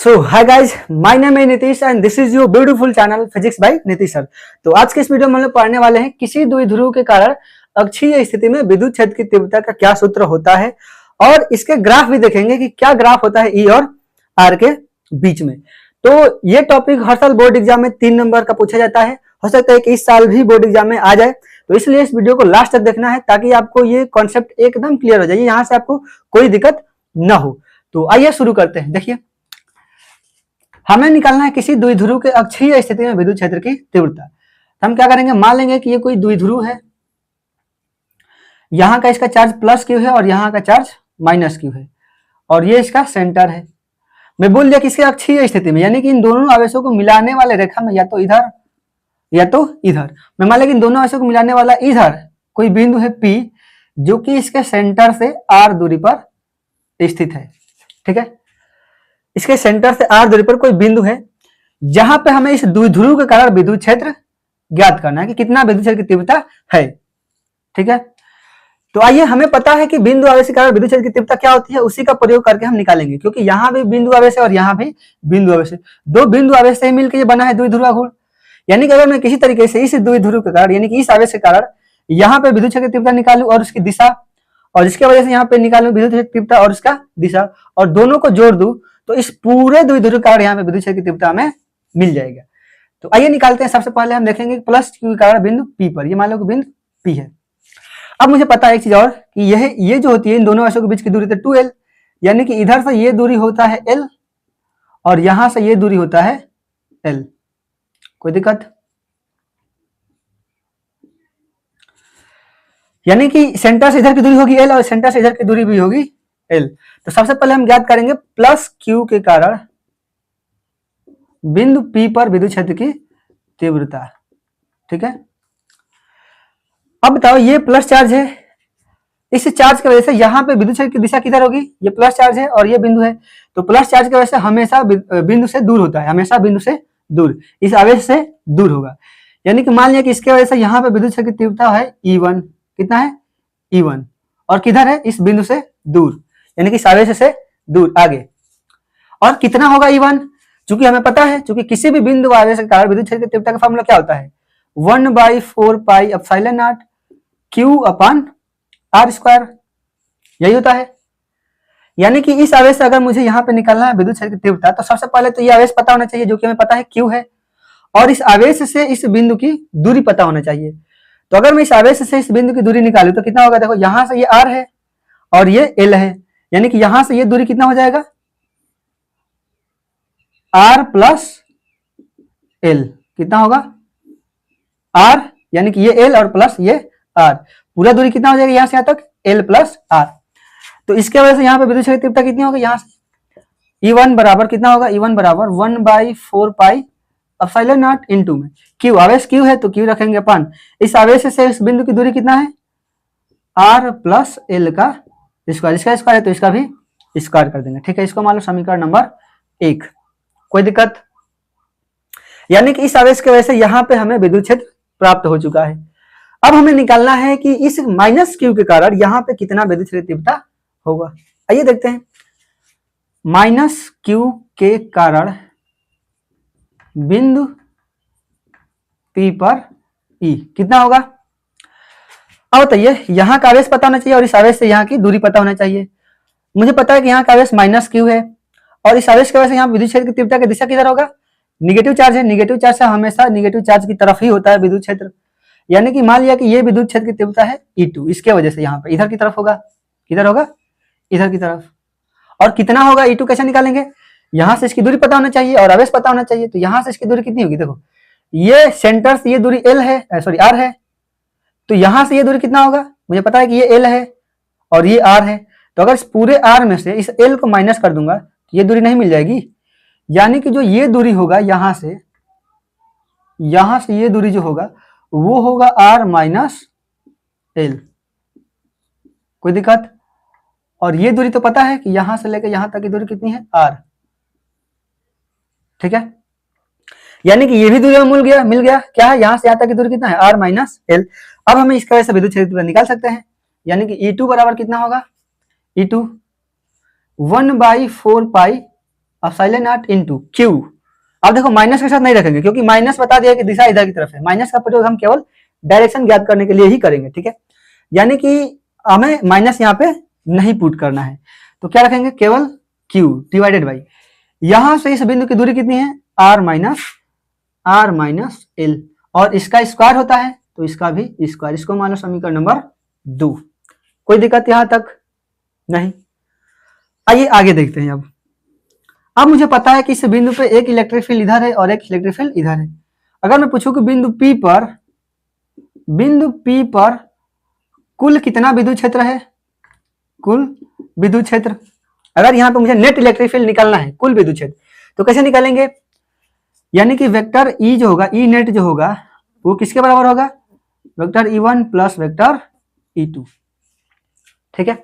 So hi guys, my name है Nitish and this is your beautiful channel physics by Nitish sir. तो आज के इस वीडियो में हम लोग पढ़ने वाले हैं किसी द्विध्रुव के कारण अक्षीय स्थिति में विद्युत क्षेत्र की तीव्रता का क्या सूत्र होता है, और इसके ग्राफ भी देखेंगे कि क्या ग्राफ होता है ई और आर के बीच में। तो ये टॉपिक हर साल बोर्ड एग्जाम में 3 नंबर का पूछा जाता है, हो सकता है कि इस साल भी बोर्ड एग्जाम में आ जाए। तो इसलिए इस वीडियो को लास्ट तक देखना है ताकि आपको ये कॉन्सेप्ट एकदम क्लियर हो जाए, यहाँ से आपको कोई दिक्कत ना हो। तो आइए शुरू करते हैं। देखिए, हमें निकालना है किसी द्विध्रुव के अक्षीय स्थिति में विद्युत क्षेत्र की तीव्रता। तो हम क्या करेंगे, मान लेंगे कि ये कोई द्विध्रुव है, यहाँ का इसका चार्ज प्लस क्यू है और यहाँ का चार्ज माइनस क्यू है, और ये इसका सेंटर है। मैं बोल दिया किसके अक्षीय स्थिति में, यानी कि इन दोनों आवेशों को मिलाने वाले रेखा में या तो इधर या तो इधर। मैं मान लिया कि इन दोनों आवेशों को मिलाने वाला इधर कोई बिंदु है P, जो कि इसके सेंटर से R दूरी पर स्थित है। ठीक है, इसके सेंटर से R दूरी पर कोई बिंदु है जहां पे हमें इस द्विध्रुव के कारण विद्युत क्षेत्र ज्ञात करना है कि कितना विद्युत क्षेत्र की तीव्रता है। ठीक है, तो आइए, हमें पता है कि बिंदु आवेश के कारण विद्युत क्षेत्र की तीव्रता क्या होती है, उसी का प्रयोग करके हम निकालेंगे, क्योंकि यहाँ भी बिंदु आवेश है और यहाँ भी बिंदु आवेश है। दो बिंदु आवेश से मिलकर ये बना है द्विध्रुव घूर्ण। यानी कि अगर मैं किसी तरीके से इस द्विध्रुव के कारण, यानी कि इस आवेश के कारण यहाँ पे विद्युत क्षेत्र की तीव्रता निकालूं और उसकी दिशा, और इसके वजह से यहाँ पे निकालूं विद्युत क्षेत्र की तीव्रता और उसका दिशा, और दोनों को जोड़ दूं, तो इस पूरे द्विध्रुव के कारण यहाँ पे विद्युत क्षेत्र की तीव्रता हमें मिल जाएगा। तो आइए निकालते हैं। सबसे पहले हम देखेंगे प्लस क्यू के कारण बिंदु P पर, ये मान लो कि बिंदु P है। अब मुझे पता है एक चीज और कि ये जो होती है इन दोनों आवेशों के बीच की दूरी तो 2L, यानी कि इधर से ये दूरी होता है L और यहां से ये दूरी होता है L। कोई दिक्कत? यानी कि सेंटर से इधर की दूरी होगी L और सेंटर से इधर की दूरी भी होगी L। तो सबसे पहले हम ज्ञात करेंगे प्लस Q के कारण बिंदु P पर विद्युत क्षेत्र की तीव्रता। ठीक है, अब बताओ, ये प्लस चार्ज है, इस चार्ज की वजह से यहाँ पे विद्युत क्षेत्र की दिशा किधर होगी, ये प्लस चार्ज है और ये बिंदु है, तो प्लस चार्ज की वजह से हमेशा बिंदु से दूर होता है, हमेशा बिंदु से दूर, इस आवेश से दूर होगा। यानी कि मान लिया कि इसके वजह से यहाँ पे विद्युत क्षेत्र की तीव्रता है E1। कितना है? E1। और किधर है? इस बिंदु से दूर, यानी कि इस आवेश से दूर आगे। और कितना होगा E1? चूंकि हमें पता है, चूंकि किसी भी बिंदु आवेश के कारण विद्युत क्षेत्र की तीव्रता का फॉर्मूला क्या होता है, 1/4 epsilon not Q upon R square, यही होता है। यानी कि इस आवेश से अगर मुझे यहाँ पे निकालना है विद्युत क्षेत्र की तीव्रता, तो सबसे पहले तो ये आवेश पता होना चाहिए, जो कि हमें पता है Q है, और इस आवेश से इस बिंदु की दूरी पता होना चाहिए। तो अगर मैं इस आवेश से इस बिंदु की दूरी निकालूं तो कितना होगा, देखो यहां से ये R है और ये L है, यानी कि यहां से ये दूरी कितना हो जाएगा, R प्लस L। कितना होगा? R, यानी कि ये L और प्लस ये R, पूरा दूरी कितना हो जाएगा यहां से यहां तक, L प्लस R। तो इसके वजह से यहाँ पे विद्युत क्षेत्र की तीव्रता कितनी होगी, यहाँ से E1 बराबर कितना होगा, E1 बराबर 1/4 एप्सिलॉन नॉट इनटू में Q, आवेश Q है तो Q रखेंगे अपन, इस आवेश से इस बिंदु की दूरी कितना है, R प्लस L का स्क्वायर, इसका स्क्वायर है तो इसका भी स्क्वायर कर देंगे। ठीक है, इसको मान लो समीकरण नंबर 1। कोई दिक्कत? यानी कि इस आवेश की वजह से यहाँ पे हमें विद्युत क्षेत्र प्राप्त हो चुका है। अब हमें निकालना है कि इस माइनस Q के कारण यहाँ पे कितना विद्युत क्षेत्र तीव्रता होगा। आइए देखते हैं, माइनस Q के कारण बिंदु P पर E कितना होगा। अब बताइए, यहाँ का आवेश पता होना चाहिए और इस आवेश से यहाँ की दूरी पता होना चाहिए। मुझे पता है कि यहाँ का आवेश माइनस Q है और इस आवेश की वजह से यहाँ विद्युत क्षेत्र की तीव्रता की दिशा किधर होगा, निगेटिव चार्ज है, निगेटिव चार्ज से हमेशा निगेटिव चार्ज की तरफ ही होता है विद्युत क्षेत्र। यानी कि मान लिया कि ये विद्युत क्षेत्र की तीव्रता है E2, इसके वजह से यहाँ पे इधर की तरफ होगा, किधर होगा, इधर की तरफ। और कितना होगा E2 कैसे निकालेंगे, यहाँ से इसकी दूरी पता होना चाहिए और आवेश पता होना चाहिए। तो यहाँ से इसकी दूरी कितनी होगी, देखो ये सेंटर से ये दूरी L है, सॉरी R है, तो यहाँ से ये दूरी कितना होगा, मुझे पता है कि ये L है और ये R है, तो अगर इस पूरे R में से इस L को माइनस कर दूंगा तो ये दूरी नहीं मिल जाएगी। यानी कि जो ये दूरी होगा यहाँ से ये दूरी जो होगा वो होगा R माइनस L। कोई दिक्कत? और ये दूरी तो पता है कि यहां से लेकर यहां तक की दूरी कितनी है, R। ठीक है, यानी कि ये भी दूरी मिल गया क्या है, यहां से यहां तक की दूरी कितना है, R माइनस L। अब हमें इसका वजह से विद्युत क्षेत्र निकाल सकते हैं, यानी कि E2 बराबर कितना होगा, E2 1/4 epsilon not into Q. अब देखो माइनस के साथ नहीं रखेंगे क्योंकि माइनस बता दिया कि दिशा इधर की तरफ है, माइनस का प्रयोग हम केवल डायरेक्शन ज्ञात करने के लिए ही करेंगे, ठीक है। यानी कि हमें माइनस यहाँ पे नहीं पुट करना है, तो क्या रखेंगे, केवल क्यू डिवाइडेड बाई, यहां से इस बिंदु की दूरी कितनी है, आर माइनस एल, और इसका स्क्वायर होता है तो इसका भी स्क्वायर। इसको मान लो समीकरण नंबर 2। कोई दिक्कत यहां तक नहीं। आइए आगे देखते हैं। अब मुझे पता है कि इस बिंदु पे एक इलेक्ट्रिक फील्ड इधर है और एक इलेक्ट्रिक फील्ड इधर है। अगर मैं पूछूं कि बिंदु P पर कुल कितना विद्युत क्षेत्र है, कुल विद्युत क्षेत्र, अगर यहाँ पे मुझे नेट इलेक्ट्रिक फील्ड निकालना है, कुल विद्युत क्षेत्र, तो कैसे निकालेंगे, यानी कि वेक्टर ई जो होगा, ई नेट जो होगा वो किसके बराबर होगा, vector E1 plus vector E2, ठीक है।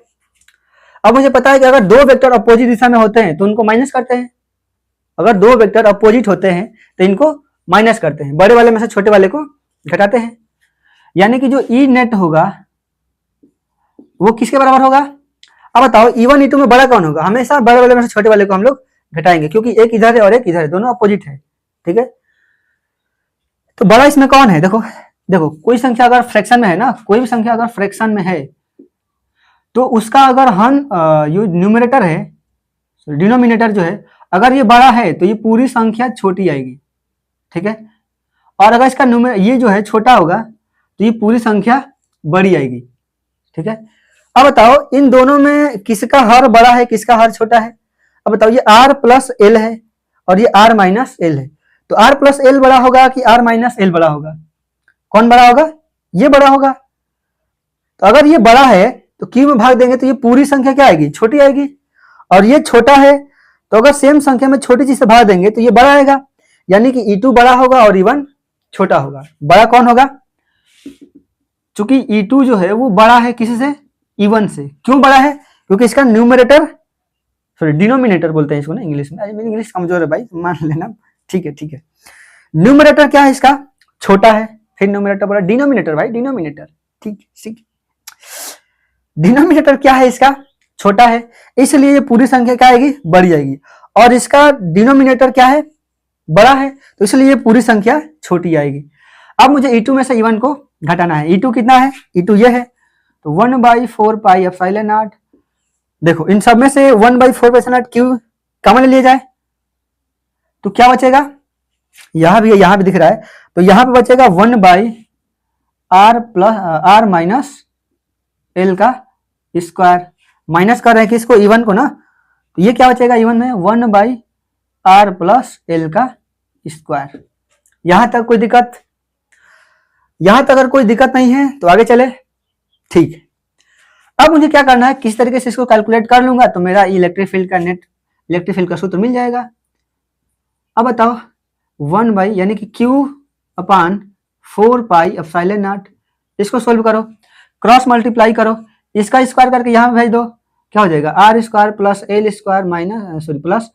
अब मुझे पता है कि अगर दो वेक्टर अपोजिट दिशा में होते हैं तो उनको माइनस करते हैं, अगर दो वेक्टर अपोजिट होते हैं तो इनको माइनस करते हैं, बड़े वाले में से छोटे वाले को घटाते हैं। यानी कि जो ई नेट होगा वो किसके बराबर होगा, अब बताओ E1 E2 में बड़ा कौन होगा, हमेशा बड़े वाले में से छोटे वाले को हम लोग घटाएंगे क्योंकि एक इधर है और एक इधर है, दोनों अपोजिट है, ठीक है। तो बड़ा इसमें कौन है, देखो कोई संख्या अगर फ्रैक्शन में है ना, कोई भी संख्या अगर फ्रैक्शन में है तो उसका अगर न्यूमरेटर है, डिनोमिनेटर जो है, अगर ये बड़ा है तो ये पूरी संख्या छोटी आएगी, ठीक है। और अगर इसका ये जो है छोटा होगा तो ये पूरी संख्या बड़ी आएगी, ठीक है। अब बताओ इन दोनों में किसका हर बड़ा है, किसका हर छोटा है। अब बताओ ये r प्लस एल है और ये r माइनस एल है, तो r प्लस एल बड़ा होगा कि r माइनस एल बड़ा होगा, कौन बड़ा होगा, ये बड़ा होगा। तो अगर ये बड़ा है तो क्यू में भाग देंगे तो ये पूरी संख्या क्या आएगी, छोटी आएगी, और ये छोटा है तो अगर सेम संख्या में छोटी चीज से भाग देंगे तो ये बड़ा आएगा, यानी कि E2 बड़ा होगा और E1 छोटा होगा। बड़ा कौन होगा, चूंकि E2 जो है वो बड़ा है किसी से, E1 से। क्यों बड़ा है, क्योंकि इसका डिनोमिनेटर बोलते हैं इसको ना इंग्लिश में, मेरी इंग्लिश कमजोर है भाई, मान लेना, ठीक है। न्यूमरेटर क्या है इसका, छोटा है, फिर न्यूमरेटर बोला, डिनोमिनेटर भाई, डिनोमिनेटर, ठीक। डिनोमिनेटर क्या है इसका, छोटा है, इसलिए ये पूरी संख्या क्या आएगी, बड़ी आएगी, और इसका डिनोमिनेटर क्या है, बड़ा है, तो इसलिए ये पूरी संख्या छोटी आएगी। अब मुझे E2 में से E1 को घटाना है। E2 कितना है, E2 ये है, तो 1/4 पाई एप्सिलॉन नॉट। देखो इन सब में से 1/4 एप्सिलॉन नॉट क्यू कॉमन ले लिया जाए तो क्या बचेगा, यहां भी दिख रहा है, तो यहां पे बचेगा 1/r माइनस एल का स्क्वायर, माइनस कर रहे हैं किसको, E1 को ना, तो ये क्या बचेगा E1 में 1/r प्लस एल का स्क्वायर। यहां तक कोई दिक्कत, यहां तक अगर कोई दिक्कत नहीं है तो आगे चले, ठीक है। अब मुझे क्या करना है, किस तरीके से इसको कैलकुलेट कर लूंगा तो मेरा इलेक्ट्रिक फील्ड का नेट इलेक्ट्रिक फील्ड का सूत्र मिल जाएगा। अब बताओ 1 यानी कि Q/4 पाई एप्सिलॉन नॉट, इसको सोल्व करो, क्रॉस मल्टीप्लाई करो, इसका स्क्वायर करके यहां भेज दो, क्या हो जाएगा, r square plus L square plus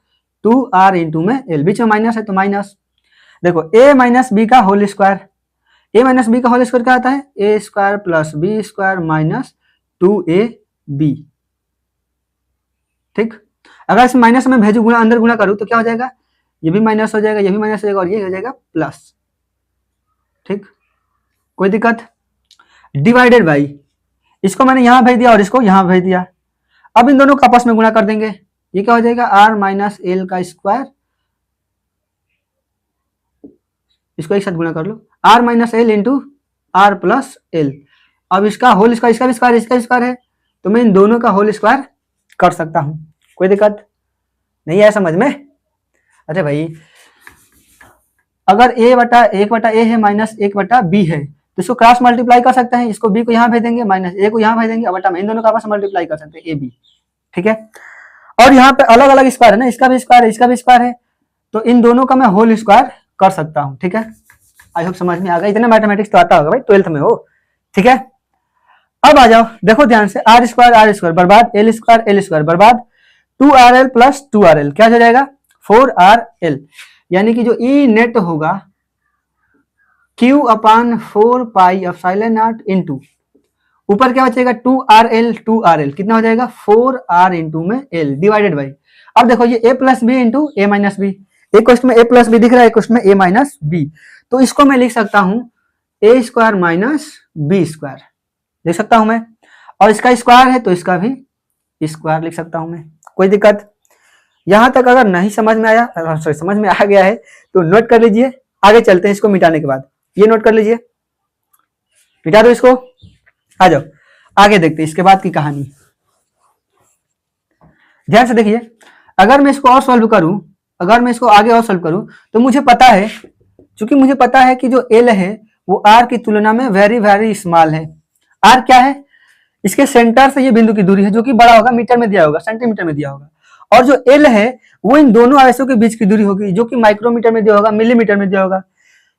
2r into में एल, बीच में माइनस है तो माइनस, देखो a माइनस बी का whole square, a minus B का होल स्क्वायर क्या आता है, a square plus B square minus 2ab, ठीक। अगर इस माइनस में भेजू गुणा, अंदर गुणा करूं तो क्या हो जाएगा, ये भी माइनस हो जाएगा, ये भी माइनस हो जाएगा और ये हो जाएगा प्लस, ठीक, कोई दिक्कत। डिवाइडेड बाई, इसको मैंने यहां भेज दिया और इसको यहां भेज दिया, अब इन दोनों को आपस में गुणा कर देंगे, ये क्या हो जाएगा, r माइनस एल का स्क्वायर, इसको एक साथ गुणा कर लो, r minus L into R plus L. अब इसका होल स्क्वायर, इसका भी स्क्वायर, इसका स्क्वायर है, तो मैं इन दोनों का होल स्क्वायर कर सकता हूं, कोई दिक्कत नहीं है समझ में। अरे भाई अगर a/1/a है माइनस 1/b है तो इसको क्रॉस मल्टीप्लाई कर सकते हैं, इसको b को यहां भेज देंगे, माइनस a को यहां भेज देंगे, बटा में इन दोनों का आपस में मल्टीप्लाई कर सकते हैं ab, ठीक है। और यहाँ पे अलग अलग स्क्वायर है ना, इसका भी स्क्वायर है, इसका भी स्क्वायर है, तो इन दोनों का मैं होल स्क्वायर कर सकता हूं, ठीक है। आई होप समझ में आ गया, इतना मैथमेटिक्स तो आता होगा भाई, 12th में हो, ठीक है। अब आ जाओ, देखो ध्यान से, r स्क्वायर बर्बाद, एल स्क्वायर बर्बाद, 2rl प्लस 2rl क्या हो जाएगा, 4rl, यानी कि जो ई नेट होगा Q/4 pi epsilon not into, ऊपर क्या बचेगा 2rl कितना हो जाएगा 4r इंटू में l डिवाइडेड बाई, अब देखो ये a plus B into A minus B, एक क्वेश्चन में a प्लस बी दिख रहा है, एक क्वेश्चन में a माइनस बी, तो इसको मैं लिख सकता हूँ a square minus B square लिख सकता हूं मैं, और इसका स्क्वायर है तो इसका भी स्क्वायर लिख सकता हूं मैं। कोई दिक्कत? यहां तक अगर नहीं समझ में आया, सॉरी समझ में आ गया है तो नोट कर लीजिए, आगे चलते हैं इसको मिटाने के बाद। ये नोट कर लीजिए, मिटा दो इसको, आ जाओ आगे देखते हैं इसके बाद की कहानी। ध्यान से देखिए, अगर मैं इसको और सॉल्व करूं, अगर मैं इसको आगे और सॉल्व करूं तो मुझे पता है, चूंकि मुझे पता है कि जो एल है वो आर की तुलना में वेरी वेरी स्मॉल है। आर क्या है? इसके सेंटर से ये बिंदु की दूरी है जो कि बड़ा होगा, मीटर में दिया होगा, सेंटीमीटर में दिया होगा, और जो एल है वो इन दोनों आवेशों के बीच की दूरी होगी जो कि माइक्रोमीटर में दिया होगा, मिलीमीटर में दिया होगा।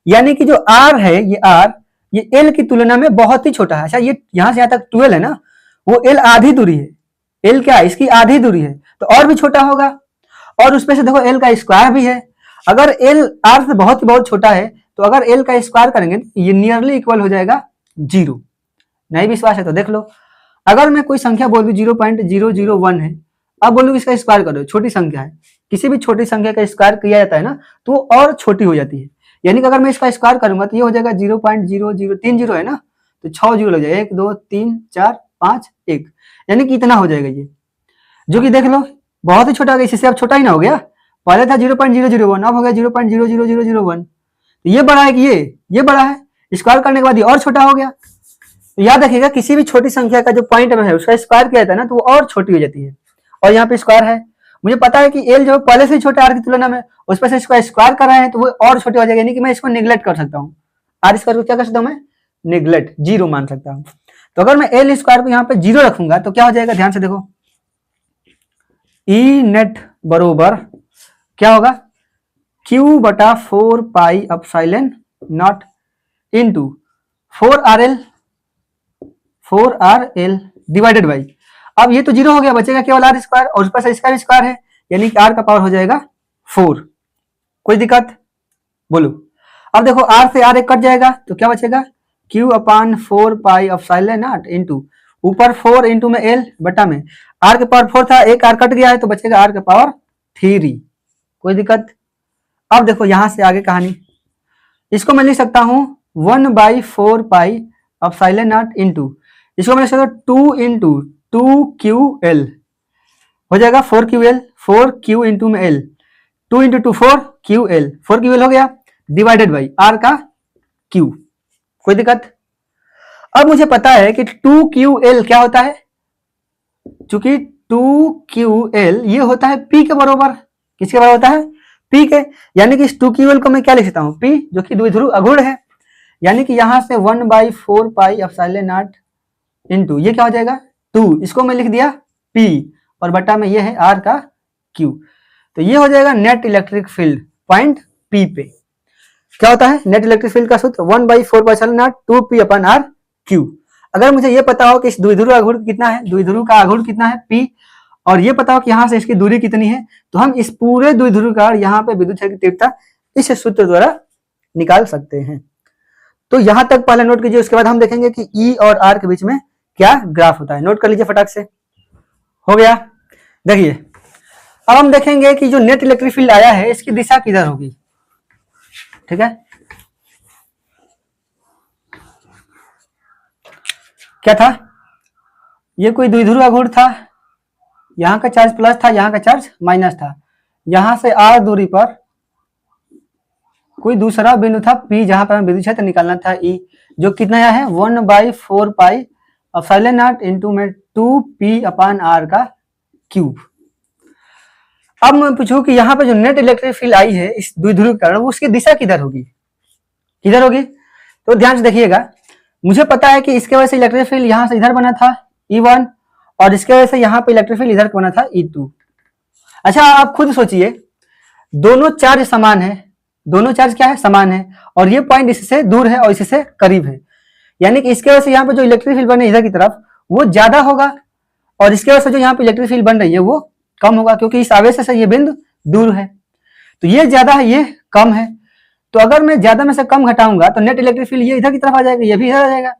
यानी कि जो आर है, ये आर, ये एल की तुलना में बहुत ही छोटा है। अच्छा, ये यहां से यहां तक 12 है ना, वो एल आधी दूरी है, एल क्या है? इसकी आधी दूरी है, तो और भी छोटा होगा। और उसमें से देखो एल का स्क्वायर भी है, अगर एल आर से बहुत ही बहुत छोटा है तो अगर एल का स्क्वायर करेंगे ये नियरली इक्वल हो जाएगा 0। नहीं विश्वास है तो देख लो, अगर मैं कोई संख्या बोल दूं 0.001 है, अब बोलूं इसका स्क्वायर करो, छोटी संख्या है, किसी भी छोटी संख्या का स्क्वायर किया जाता है ना तो वो और छोटी हो जाती है। यानी कि अगर मैं इसका स्क्वायर करूंगा तो ये हो जाएगा 0.0030 है ना, तो 6 जीरो लग जाएगा, 1 2 3 4 5 1, यानी कि इतना हो जाएगा ये, जो कि देख लो बहुत ही छोटा हो गया, इससे अब छोटा ही ना हो गया, पहले था 0.001, अब हो गया 0.00001। ये बड़ा है कि ये बड़ा है, स्क्वायर करने के बाद ये और छोटा हो गया। तो याद रखिएगा किसी भी छोटी संख्या का जो पॉइंट में है उसका स्क्वायर किया जाता है ना तो वो और छोटी हो जाती है, और यहाँ पे स्क्वायर है, मुझे पता है कि एल जो पहले से छोटा आर की तुलना में, उस पर से इसका स्क्वायर कर रहे हैं तो वो और छोटे हो जाएगा, यानी कि मैं इसको निगलेक्ट कर सकता हूँ, आर स्क्वायर को क्या कर सकता हूँ मैं? निगलेक्ट, 0 मान सकता हूँ। तो अगर मैं एल स्क्वायर को यहाँ पे 0 रखूंगा तो क्या हो जाएगा? ध्यान से देखो, ई नेट बरोबर क्या होगा? Q बटा 4 pi epsilon not into 4RL divided by, अब ये तो 0 हो गया, बचेगा केवल आर स्क्वायर, और ऊपर से इसका भी स्क्वायर है, यानी कि आर का पावर हो जाएगा 4। कोई दिक्कत? बोलो। अब देखो आर से आर एक कट जाएगा तो क्या बचेगा? Q upon 4 pi epsilon not into ऊपर 4 इंटू में एल बटा में आर के पावर 4 था, एक आर कट गया है तो बचेगा आर के पावर 3। कोई दिक्कत? अब देखो यहां से आगे कहानी, इसको मैं लिख सकता हूं 1/4 पाई एप्सिलॉन नॉट इंटू, इसको मैं लिख सकता हूं 2 इंटू 2QL हो जाएगा 4QL, 4Q इंटू में L, 2 इंटू 2 4QL, 4QL हो गया, डिवाइडेड बाई आर का Q। कोई दिक्कत? अब मुझे पता है कि 2QL क्या होता है, चूंकि 2QL ये होता है P के बराबर, किसके बराबर होता है? P के, यानी कि इस 2QL को मैं क्या लिख सकता हूँ? P, जो कि द्विध्रुव अगुण है, यानी कि यहां से 1/4 पाई एप्सिलॉन नॉट इंटू ये क्या हो जाएगा 2, इसको मैं लिख दिया P, और बटा में ये है R का Q, तो ये हो जाएगा net electric field point P पे। क्या होता है नेट इलेक्ट्रिक फील्ड का सूत्र? 1/4 pi epsilon not 2P upon R Q। अगर मुझे ये पता हो कि इस द्विध्रुव आघूर्ण कितना है, द्विध्रुव का आघूर्ण कितना है P, और ये पता हो कि यहां से इसकी दूरी कितनी है, तो हम इस पूरे द्विध्रुव का यहाँ पे विद्युत क्षेत्र की तीव्रता इस सूत्र द्वारा निकाल सकते हैं। तो यहां तक पहले नोट कीजिए, उसके बाद हम देखेंगे कि E और R के बीच में क्या ग्राफ होता है। नोट कर लीजिए फटाक से, हो गया। देखिए अब हम देखेंगे कि जो नेट इलेक्ट्रिक फील्ड आया है इसकी दिशा किधर होगी। ठीक है, क्या था? ये कोई द्विध्रुव आघूर्ण था, यहां का चार्ज प्लस था, यहां का चार्ज माइनस था, यहां से r दूरी पर कोई दूसरा बिंदु था P, जहां पर हमें विद्युत क्षेत्र निकालना था E, जो कितना आया है 1/4 पाई एप्सिलॉन नॉट इंटू में 2P अपान R का क्यूब। अब मैं पूछूं कि यहाँ पे जो नेट इलेक्ट्रिक फील्ड आई है इस द्विध्रुव के कारण, उसकी दिशा किधर होगी? किधर होगी? तो ध्यान से देखिएगा, मुझे पता है कि इसके वजह से इलेक्ट्रिक फील्ड यहां से इधर बना था E1, और इसके वजह से यहाँ पे इलेक्ट्रिक फील्ड इधर बना था E2। अच्छा आप खुद सोचिए, दोनों चार्ज समान है, दोनों चार्ज क्या है? समान है, और ये पॉइंट इससे दूर है और इससे करीब है, यानी कि इसके वजह से यहाँ पे जो इलेक्ट्रिक फील्ड बने इधर की तरफ वो ज्यादा होगा, और इसके वजह से जो यहाँ पे इलेक्ट्रिक फील्ड बन रही है वो कम होगा, क्योंकि इस आवेश से ये बिंदु दूर है। तो ये ज्यादा है, ये कम है, तो अगर मैं ज्यादा में से कम घटाऊंगा तो नेट इलेक्ट्रिक फील्ड ये इधर की तरफ आ जाएगा, ये भी इधर आ जाएगा,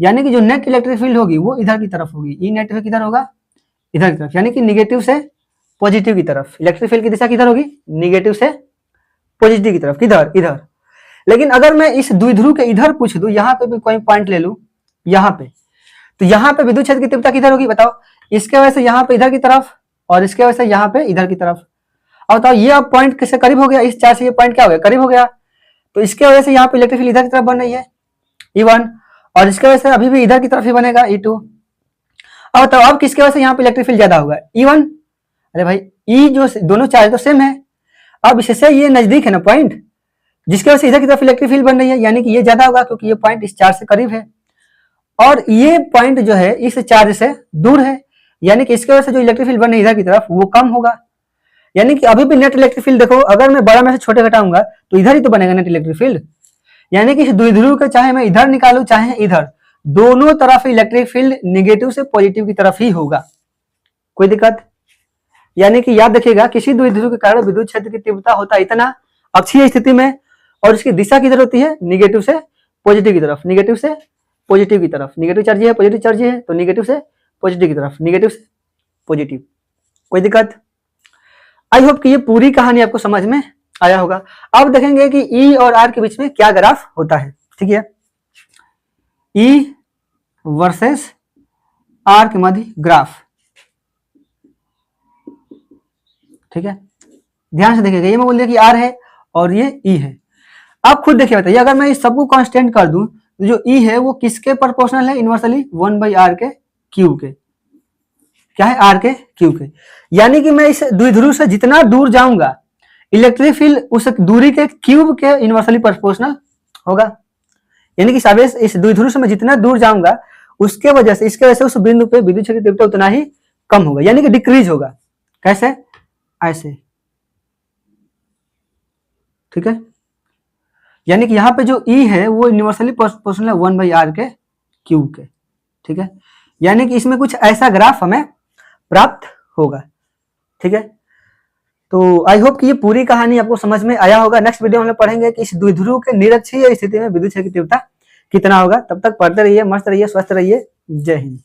यानी कि जो नेट इलेक्ट्रिक फील्ड होगी वो इधर की तरफ होगी। ई नेट किधर होगा? इधर की तरफ, यानी कि निगेटिव से पॉजिटिव की तरफ। इलेक्ट्रिक फील्ड की दिशा किधर होगी? निगेटिव से पॉजिटिव की तरफ। किधर? इधर। लेकिन अगर मैं इस द्विध्रुव के इधर पूछ दूं, यहाँ पे भी कोई पॉइंट ले लूं, यहाँ पे, तो यहाँ पे विद्युत क्षेत्र की तीव्रता किधर होगी बताओ? इसके वजह से यहाँ पे इधर की तरफ, और इसके वजह से यहाँ पे इधर की तरफ। और बताओ ये अब पॉइंट किससे करीब हो गया? इस चार्ज से ये पॉइंट क्या हो गया? करीब हो गया। तो इसके वजह से यहाँ पे इलेक्ट्रिक फील्ड इधर की तरफ बन रही है E1, और इसके वजह से अभी भी इधर की तरफ ही बनेगा E2। अब बताओ अब किसके वजह से यहाँ पे इलेक्ट्रिक फील्ड ज्यादा होगा? E1। अरे भाई E जो दोनों चार्ज तो सेम है, अब इससे ये नजदीक है ना पॉइंट, जिसकी वजह से इधर की तरफ इलेक्ट्रिक फील्ड बन रही है, यानी कि ये ज्यादा होगा क्योंकि ये पॉइंट इस चार्ज से करीब है, और ये पॉइंट जो है इस चार्ज से दूर है, यानी कि इसकी वजह से जो इलेक्ट्रिक फील्ड बन रही है इधर की तरफ वो कम होगा। यानी कि अभी भी नेट इलेक्ट्रिक फील्ड देखो, अगर मैं बड़ा में से छोटे घटाऊंगा तो इधर ही तो बनेगा नेट इलेक्ट्रिक फील्ड। यानी कि इस द्विध्रुव के चाहे मैं इधर निकालू चाहे इधर, दोनों तरफ इलेक्ट्रिक फील्ड निगेटिव से पॉजिटिव की तरफ ही होगा। कोई दिक्कत? यानी कि याद रखिएगा, किसी द्विध्रुव के कारण विद्युत क्षेत्र की तीव्रता होता है इतना अक्षीय स्थिति में, और इसकी दिशा किधर होती है? निगेटिव से पॉजिटिव की तरफ। निगेटिव से पॉजिटिव की तरफ। निगेटिव चार्ज है, पॉजिटिव चार्ज है, तो निगेटिव से पॉजिटिव की तरफ, निगेटिव से पॉजिटिव। कोई दिक्कत? आई होप कि ये पूरी कहानी आपको समझ में आया होगा। अब देखेंगे कि E और R के बीच में क्या ग्राफ होता है। ठीक है, E वर्सेस R के मध्य ग्राफ। ठीक है, ध्यान से देखिएगा, ये मैं बोल दिया कि R है और ये E है। अब खुद देखिए, बताइए अगर मैं इस सबको कांस्टेंट कर दूं तो जो E है वो किसके प्रोपोर्शनल है? इनवर्सली 1/r के क्यूब के। क्या है? R के क्यूब के। यानी कि मैं इस द्विध्रुव से जितना दूर जाऊंगा इलेक्ट्रिक फील्ड उस दूरी के क्यूब के इनवर्सली प्रोपोर्शनल होगा। यानी कि आवेश इस द्विध्रुव से मैं जितना दूर जाऊंगा उसके वजह से, इसके वजह से उस बिंदु पे विद्युत क्षेत्र की तीव्रता उतना ही कम होगा, यानी कि डिक्रीज होगा। कैसे? ऐसे। ठीक है, यानी कि यहाँ पे जो E है वो यूनिवर्सली प्रोपोर्शनल है 1/r के क्यूब के। ठीक है, यानी कि इसमें कुछ ऐसा ग्राफ हमें प्राप्त होगा। ठीक है, तो आई होप कि ये पूरी कहानी आपको समझ में आया होगा। नेक्स्ट वीडियो में हम पढ़ेंगे कि इस द्विध्रुव के निरक्षीय स्थिति में विद्युत क्षेत्र की तीव्रता कितना होगा। तब तक पढ़ते रहिए, मस्त रहिए, स्वस्थ रहिए। जय हिंद।